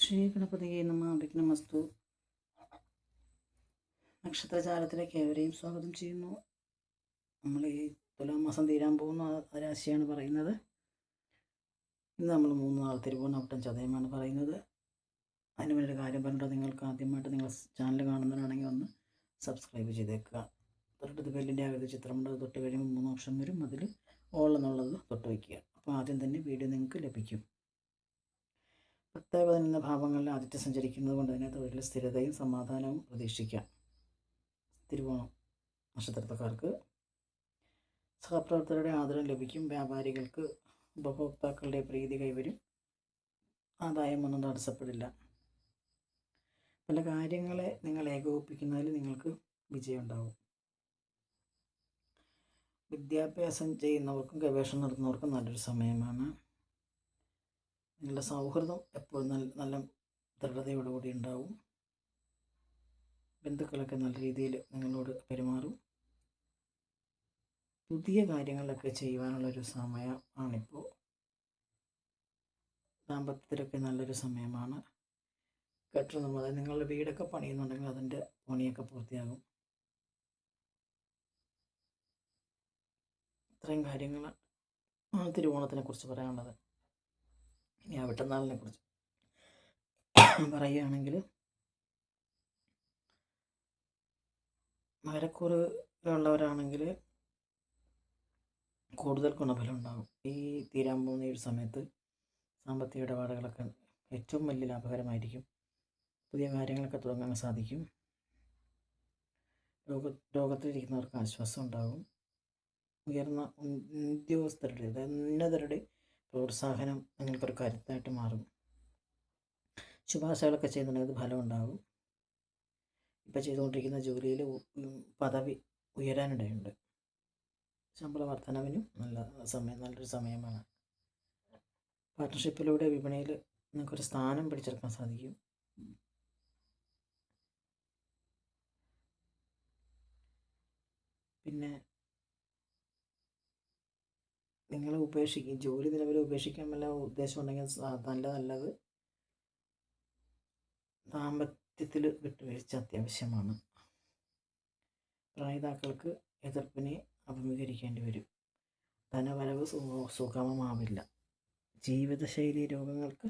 ശ്രീ ഗണപതിയെ നമഃ. വിഘ്നമസ്തു. നക്ഷത്രജാലത്തിലേക്ക് ഏവരെയും സ്വാഗതം ചെയ്യുന്നു. നമ്മൾ ഈ തുലാമാസം തീരാൻ പോകുന്ന രാശിയാണ് പറയുന്നത്. ഇന്ന് നമ്മൾ 3 നാൾ തിരുവോണാവട്ടം ചതയമാണ് പറയുന്നത്. അതിന് വേണ്ടി ഒരു കാര്യം പറഞ്ഞിട്ട്, നിങ്ങൾക്ക് ആദ്യമായിട്ട് നിങ്ങൾ ചാനൽ കാണുന്നവരാണെങ്കിൽ ഒന്ന് സബ്സ്ക്രൈബ് ചെയ്തേക്കുക. തൊട്ടടുത്ത് ബെല്ലിൻ്റെ ആകൃതി ചിത്രമുണ്ട്. അത് തൊട്ട് കഴിയുമ്പോൾ 3 ഓപ്ഷൻ വരും. അതിൽ ഓൾ എന്നുള്ളത് തൊട്ട് വയ്ക്കുക. അപ്പോൾ ആദ്യം തന്നെ വീഡിയോ നിങ്ങൾക്ക് ലഭിക്കും. 10, 11 ഭാവങ്ങളിൽ ആദിത്യം സഞ്ചരിക്കുന്നത് കൊണ്ട് തന്നെ തൊഴിൽ സ്ഥിരതയും സമാധാനവും പ്രതീക്ഷിക്കാം. തിരുവോണം നക്ഷത്രക്കാർക്ക് സഹപ്രവർത്തകരുടെ ആദരം ലഭിക്കും. വ്യാപാരികൾക്ക് ഉപഭോക്താക്കളുടെ പ്രീതി കൈവരും. ആദായമൊന്നും തടസ്സപ്പെടില്ല. പല കാര്യങ്ങളെ നിങ്ങൾ ഏകോപിപ്പിക്കുന്നതിൽ നിങ്ങൾക്ക് വിജയം ഉണ്ടാവും. വിദ്യാഭ്യാസം ചെയ്യുന്നവർക്കും ഗവേഷണം നടത്തുന്നവർക്കും നല്ലൊരു സമയമാണ്. നിങ്ങളുടെ സൗഹൃദം എപ്പോഴും നല്ല ദൃഢതയോടുകൂടി ഉണ്ടാവും. ബന്ധുക്കളൊക്കെ നല്ല രീതിയിൽ നിങ്ങളോട് പെരുമാറും. പുതിയ കാര്യങ്ങളൊക്കെ ചെയ്യുവാനുള്ളൊരു സമയം ആണിപ്പോൾ. ദാമ്പത്യത്തിലൊക്കെ നല്ലൊരു സമയമാണ്. കെട്ടുന്നത്, അതായത് നിങ്ങളുടെ വീടൊക്കെ പണിയുന്നുണ്ടെങ്കിൽ അതിൻ്റെ പണിയൊക്കെ പൂർത്തിയാകും. ഇത്രയും കാര്യങ്ങൾ തിരുവോണത്തിനെ കുറിച്ച് പറയാനുള്ളത്. ഇനി അവിട്ടനാളിനെ കുറിച്ച് പറയുകയാണെങ്കിൽ, മകരക്കൂറുകളുള്ളവരാണെങ്കിൽ കൂടുതൽ ഗുണഫലം ഉണ്ടാകും. ഈ തീരാൻ പോകുന്ന ഈ ഒരു സമയത്ത് സാമ്പത്തിക ഇടപാടുകളൊക്കെ ഏറ്റവും വലിയ ലാഭകരമായിരിക്കും. പുതിയ കാര്യങ്ങളൊക്കെ തുടങ്ങാൻ സാധിക്കും. രോഗത്തിലിരിക്കുന്നവർക്ക് ആശ്വാസം ഉണ്ടാകും. ഉയർന്ന ഉദ്യോഗസ്ഥരുടെ, അതായത് ഉന്നതരുടെ പ്രോത്സാഹനം നിങ്ങൾക്കൊരു കരുത്തായിട്ട് മാറും. ശുപാർശകളൊക്കെ ചെയ്യുന്നുണ്ടെങ്കിൽ അത് ഫലം ഉണ്ടാകും. ഇപ്പോൾ ചെയ്തുകൊണ്ടിരിക്കുന്ന ജോലിയിൽ പദവി ഉയരാനിടയുണ്ട്. ശമ്പള വർധനവിനും നല്ലൊരു സമയമാണ്. പാർട്ട്ണർഷിപ്പിലൂടെ വിപണിയിൽ നിങ്ങൾക്കൊരു സ്ഥാനം പിടിച്ചെടുക്കാൻ സാധിക്കും. പിന്നെ നിങ്ങൾ ജോലി നിലവിൽ ഉപേക്ഷിക്കാൻ വല്ല ഉദ്ദേശം ഉണ്ടെങ്കിൽ നല്ലത്. ദാമ്പത്യത്തിൽ വിട്ടുവീഴ്ച അത്യാവശ്യമാണ്. പ്രായതാക്കൾക്ക് എതിർപ്പിനെ അഭിമുഖീകരിക്കേണ്ടി വരും. ധനവരവ് സുഗമമാവില്ല. ജീവിതശൈലി രോഗങ്ങൾക്ക്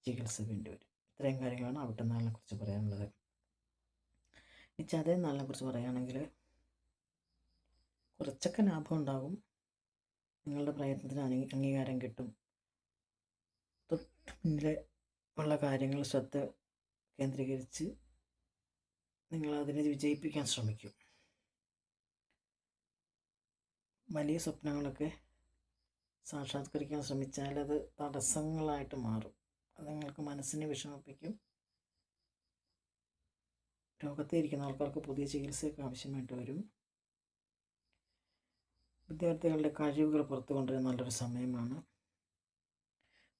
ചികിത്സ വേണ്ടിവരും. ഇത്രയും കാര്യങ്ങളാണ് അവിട്ടനാളിനെ കുറിച്ച് പറയാനുള്ളത്. ഈ ചതയം നാളിനെ കുറിച്ച് പറയുകയാണെങ്കിൽ, കുറച്ചൊക്കെ ലാഭം ഉണ്ടാകും. നിങ്ങളുടെ പ്രയത്നത്തിന് അംഗീകാരം കിട്ടും. തൊട്ട് മുന്നിലെ ഉള്ള കാര്യങ്ങൾ ശ്രദ്ധ കേന്ദ്രീകരിച്ച് നിങ്ങൾ അതിനെ വിജയിപ്പിക്കാൻ ശ്രമിക്കും. വലിയ സ്വപ്നങ്ങളൊക്കെ സാക്ഷാത്കരിക്കാൻ ശ്രമിച്ചാൽ അത് തടസ്സങ്ങളായിട്ട് മാറും. അത് നിങ്ങൾക്ക് മനസ്സിനെ വിഷമിപ്പിക്കും. രോഗത്തിരിക്കുന്ന ആൾക്കാർക്ക് പുതിയ ചികിത്സയൊക്കെ ആവശ്യമായിട്ട് വരും. വിദ്യാർത്ഥികളുടെ കഴിവുകൾ പുറത്തു കൊണ്ടുവരാൻ നല്ലൊരു സമയമാണ്.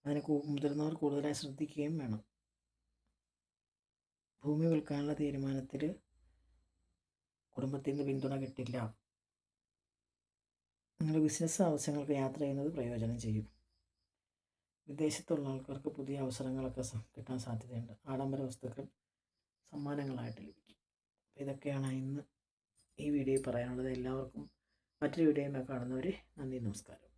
അതിന് മുതിർന്നവർ കൂടുതലായി ശ്രദ്ധിക്കുകയും വേണം. ഭൂമി വിൽക്കാനുള്ള തീരുമാനത്തിൽ കുടുംബത്തിൽ നിന്ന് പിന്തുണ കിട്ടില്ല. നിങ്ങളുടെ ബിസിനസ് ആവശ്യങ്ങൾക്ക് യാത്ര ചെയ്യുന്നത് പ്രയോജനം ചെയ്യും. വിദേശത്തുള്ള ആൾക്കാർക്ക് പുതിയ അവസരങ്ങളൊക്കെ കിട്ടാൻ സാധ്യതയുണ്ട്. ആഡംബര വസ്തുക്കൾ സമ്മാനങ്ങളായിട്ട് ലഭിക്കും. ഇതൊക്കെയാണ് ഇന്ന് ഈ വീഡിയോയിൽ പറയാനുള്ളത്. എല്ലാവർക്കും മറ്റൊരു വീഡിയോയുമായി കാണുന്നവരെ നന്ദി, നമസ്കാരം.